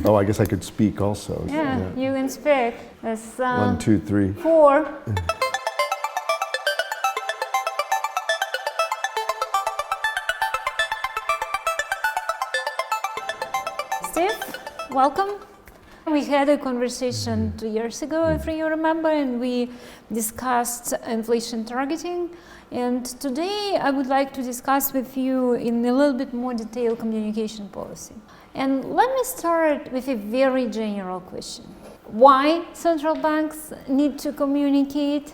Oh, I guess I could speak also. Yeah, you can speak. That's 1, 2, 3. 4. Steve, welcome. We had a conversation 2 years ago, if you remember, and we discussed inflation targeting. And today I would like to discuss with you in a little bit more detail communication policy. And let me start with a very general question. Why central banks need to communicate?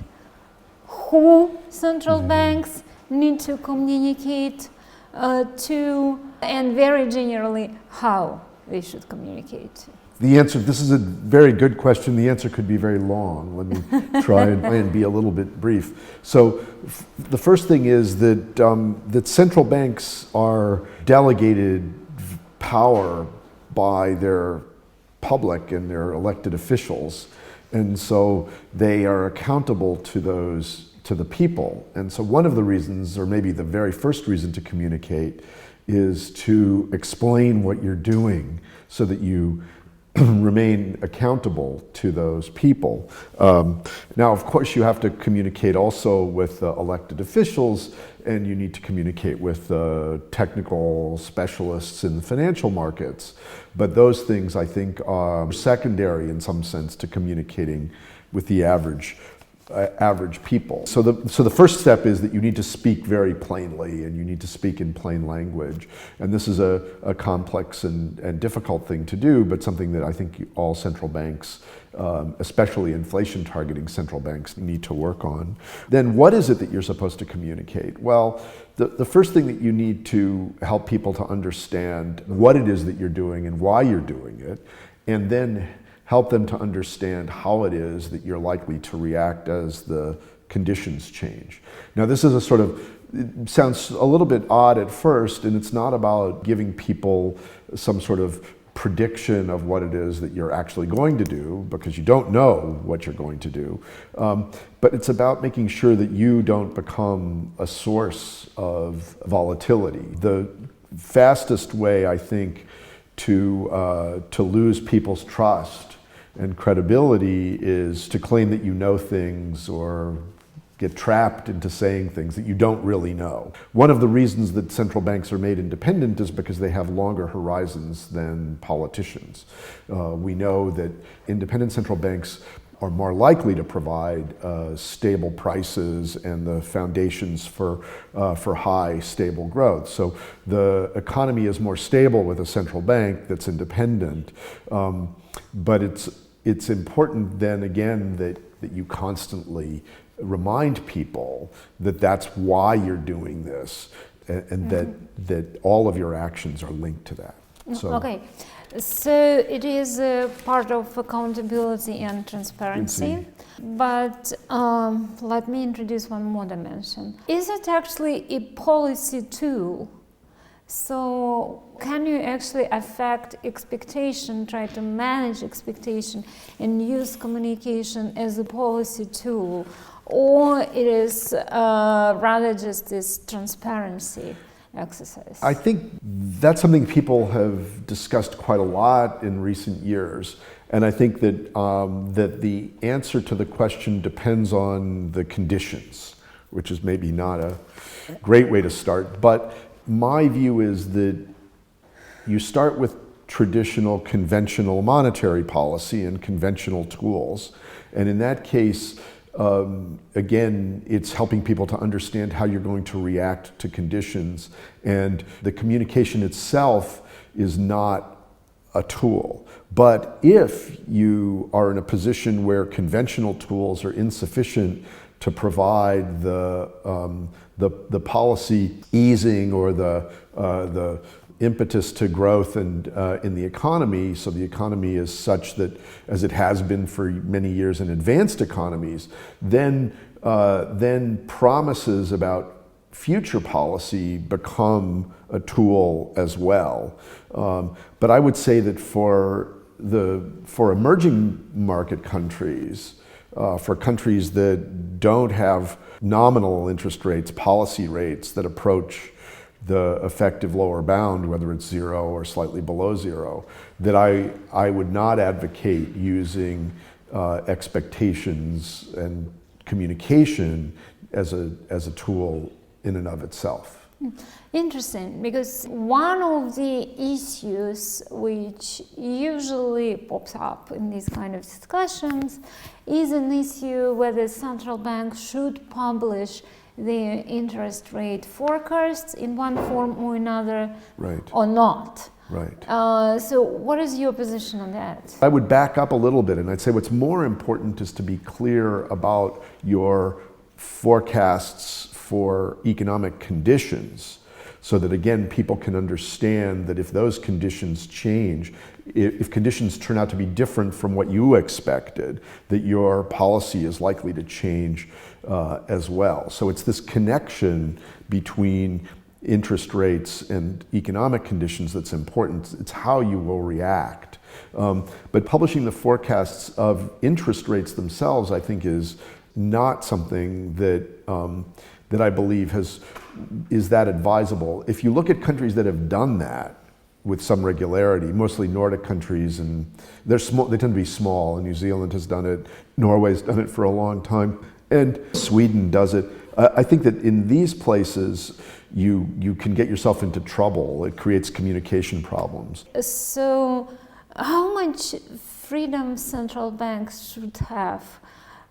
Who central banks need to communicate to? And very generally, how they should communicate? The answer, this is a very good question. The answer could be very long. Let me try and be a little bit brief. So the first thing is that, that central banks are delegated power by their public and their elected officials. And so they are accountable to the people. And so one of the reasons, or maybe the very first reason to communicate, is to explain what you're doing so that you remain accountable to those people. Now, of course, you have to communicate also with elected officials, and you need to communicate with technical specialists in the financial markets. But those things, I think, are secondary in some sense to communicating with the average people. So the first step is that you need to speak very plainly, and you need to speak in plain language. And this is a complex and difficult thing to do, but something that I think all central banks, especially inflation targeting central banks, need to work on. Then what is it that you're supposed to communicate? Well, the first thing that you need to help people to understand what it is that you're doing and why you're doing it, and then help them to understand how it is that you're likely to react as the conditions change. Now, this is it sounds a little bit odd at first, and it's not about giving people some sort of prediction of what it is that you're actually going to do, because you don't know what you're going to do. But it's about making sure that you don't become a source of volatility. The fastest way, I think, to lose people's trust and credibility is to claim that you know things or get trapped into saying things that you don't really know. One of the reasons that central banks are made independent is because they have longer horizons than politicians. We know that independent central banks are more likely to provide stable prices and the foundations for high, stable growth. So the economy is more stable with a central bank that's independent, but it's important then again that you constantly remind people that that's why you're doing this, and that all of your actions are linked to that. So, okay. So it is a part of accountability and transparency, but let me introduce one more dimension. Is it actually a policy tool? So can you actually affect expectation, try to manage expectation, and use communication as a policy tool? Or it is rather just this transparency exercise? I think that's something people have discussed quite a lot in recent years. And I think that, that the answer to the question depends on the conditions, which is maybe not a great way to start. But my view is that you start with traditional, conventional monetary policy and conventional tools. And in that case, again, it's helping people to understand how you're going to react to conditions. And the communication itself is not a tool. But if you are in a position where conventional tools are insufficient to provide the policy easing or the impetus to growth and in the economy, so the economy is such that, as it has been for many years in advanced economies, then promises about future policy become a tool as well. But I would say that for emerging market countries, for countries that don't have nominal interest rates, policy rates that approach the effective lower bound, whether it's 0 or slightly below 0, that I would not advocate using expectations and communication as a tool in and of itself. Interesting, because one of the issues which usually pops up in these kind of discussions is an issue whether central banks should publish the interest rate forecasts in one form or another, Right. or not. Right. So what is your position on that? I would back up a little bit and I'd say what's more important is to be clear about your forecasts for economic conditions, so that again people can understand that if those conditions change, if conditions turn out to be different from what you expected, that your policy is likely to change as well. So it's this connection between interest rates and economic conditions that's important. It's how you will react. But publishing the forecasts of interest rates themselves, I think, is not something that that I believe is that advisable. If you look at countries that have done that with some regularity, mostly Nordic countries, and they're small, they tend to be small, and New Zealand has done it, Norway's done it for a long time, and Sweden does it. I think that in these places, you can get yourself into trouble. It creates communication problems. So how much freedom central banks should have?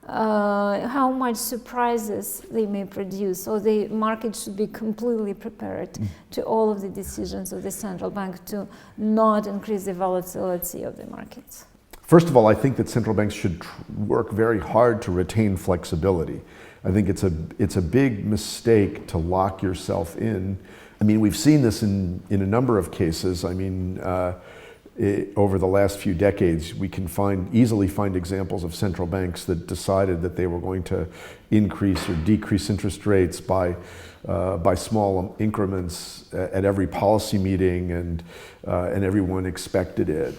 How much surprises they may produce, or the market should be completely prepared to all of the decisions of the central bank to not increase the volatility of the markets? First of all, I think that central banks should work very hard to retain flexibility. I think it's a big mistake to lock yourself in. I mean, we've seen this in a number of cases. I mean, over the last few decades, we can easily find examples of central banks that decided that they were going to increase or decrease interest rates by small increments at every policy meeting, and everyone expected it.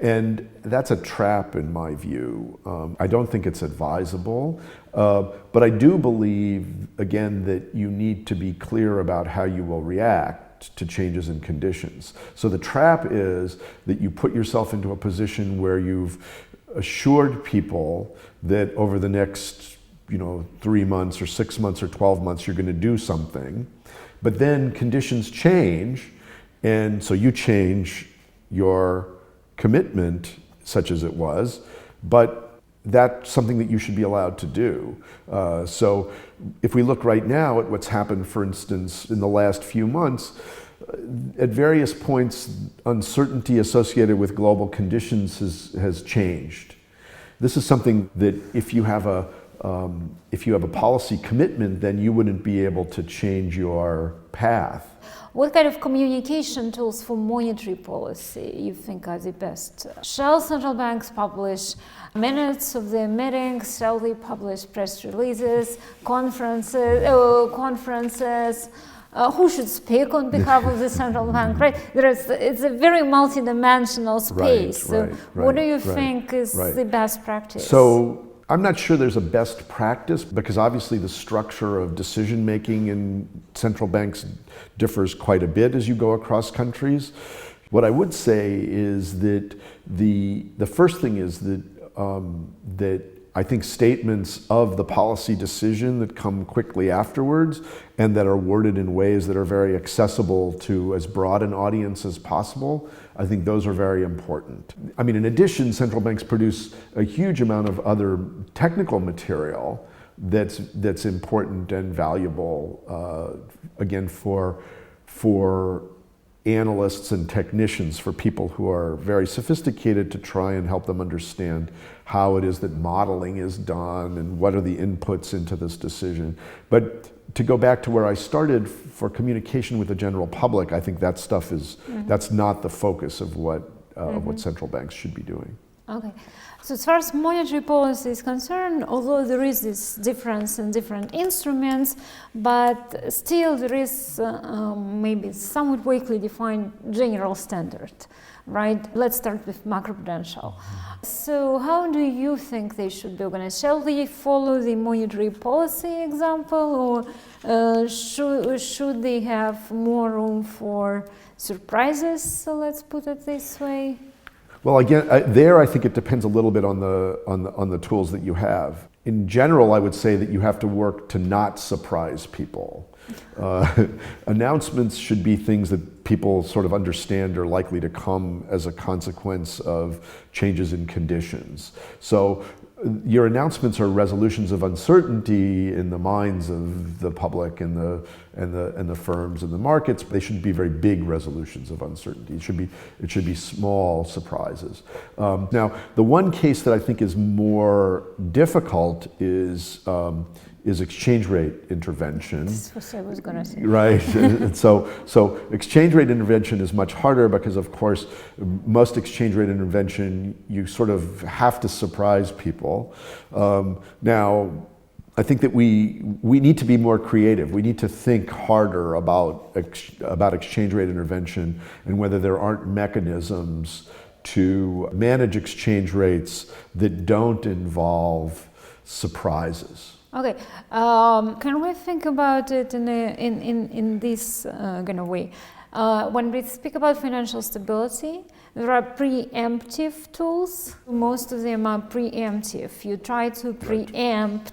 And that's a trap in my view. I don't think it's advisable, but I do believe, again, that you need to be clear about how you will react to changes in conditions. So the trap is that you put yourself into a position where you've assured people that over the next 3 months or 6 months or 12 months you're going to do something, but then conditions change, and so you change your commitment, such as it was, but that's something that you should be allowed to do. So if we look right now at what's happened, for instance, in the last few months, at various points, uncertainty associated with global conditions has changed. This is something that if you have a policy commitment, then you wouldn't be able to change your path. What kind of communication tools for monetary policy you think are the best? Shall central banks publish minutes of their meetings? Shall they publish press releases, conferences? Who should speak on behalf of the central bank? Right? It's a very multidimensional space. What do you think is the best practice? So I'm not sure there's a best practice, because obviously the structure of decision making in central banks differs quite a bit as you go across countries. What I would say is that the first thing is that that I think statements of the policy decision that come quickly afterwards and that are worded in ways that are very accessible to as broad an audience as possible, I think those are very important. I mean, in addition, central banks produce a huge amount of other technical material that's important and valuable, again, for analysts and technicians, for people who are very sophisticated, to try and help them understand how it is that modeling is done and what are the inputs into this decision. But to go back to where I started, for communication with the general public, I think that stuff is, that's not the focus of what central banks should be doing. Okay, so as far as monetary policy is concerned, although there is this difference in different instruments, but still there is maybe somewhat vaguely defined general standard, right? Let's start with macroprudential. So how do you think they should be organized? Shall we follow the monetary policy example, or should they have more room for surprises, so let's put it this way? Well, again, I think it depends a little bit on the tools that you have. In general, I would say that you have to work to not surprise people. Announcements should be things that people sort of understand are likely to come as a consequence of changes in conditions. So your announcements are resolutions of uncertainty in the minds of the public and the firms and the markets. They shouldn't be very big resolutions of uncertainty. It should be small surprises. Now, the one case that I think is more difficult is exchange rate intervention. That's what I was going to say. Right. And so exchange rate intervention is much harder because, of course, most exchange rate intervention, you sort of have to surprise people. Now, I think that we need to be more creative. We need to think harder about exchange rate intervention and whether there aren't mechanisms to manage exchange rates that don't involve surprises. Okay, can we think about it in this kind of way? When we speak about financial stability, there are preemptive tools. Most of them are preemptive. You try to preempt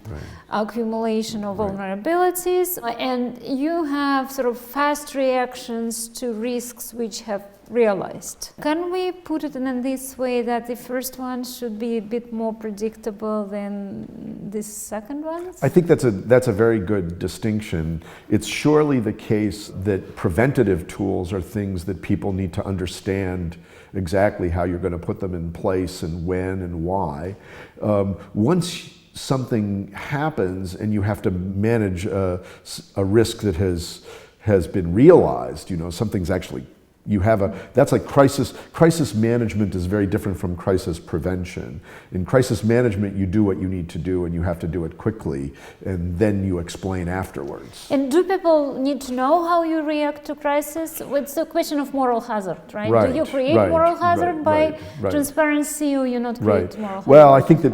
accumulation of vulnerabilities, and you have sort of fast reactions to risks which have realized. Can we put it in this way that the first one should be a bit more predictable than the second one? I think that's a very good distinction. It's surely the case that preventative tools are things that people need to understand exactly how you're going to put them in place and when and why. Once something happens and you have to manage a risk that has been realized, something's actually that's like crisis management is very different from crisis prevention. In crisis management, you do what you need to do and you have to do it quickly, and then you explain afterwards. And do people need to know how you react to crisis? It's a question of moral hazard, right? Do you create moral hazard by transparency, or you not create moral hazard? Well, I think that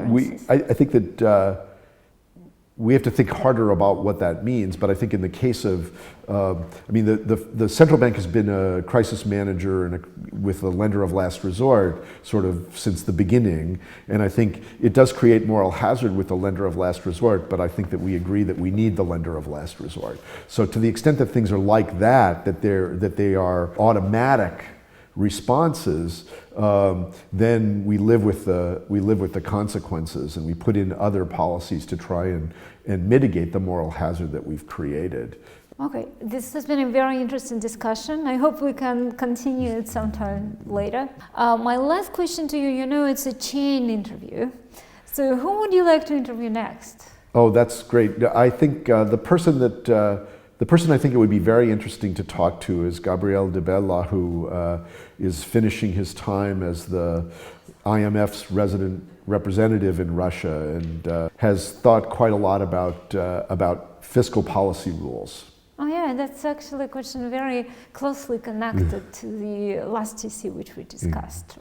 we have to think harder about what that means, but I think in the case of, the central bank has been a crisis manager with a lender of last resort sort of since the beginning, and I think it does create moral hazard with the lender of last resort, but I think that we agree that we need the lender of last resort. So to the extent that things are like that they are automatic responses, then we live with the consequences, and we put in other policies to try and mitigate the moral hazard that we've created. Okay, this has been a very interesting discussion. I hope we can continue it sometime later. My last question to you, it's a chain interview. So who would you like to interview next? Oh, that's great. I think the person I think it would be very interesting to talk to is Gabriel de Bella, who is finishing his time as the IMF's resident representative in Russia and has thought quite a lot about fiscal policy rules. Oh yeah, that's actually a question very closely connected to the last issue which we discussed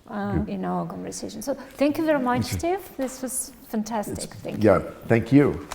in our conversation. So thank you very much, Steve. This was fantastic. Thank you. Yeah, thank you.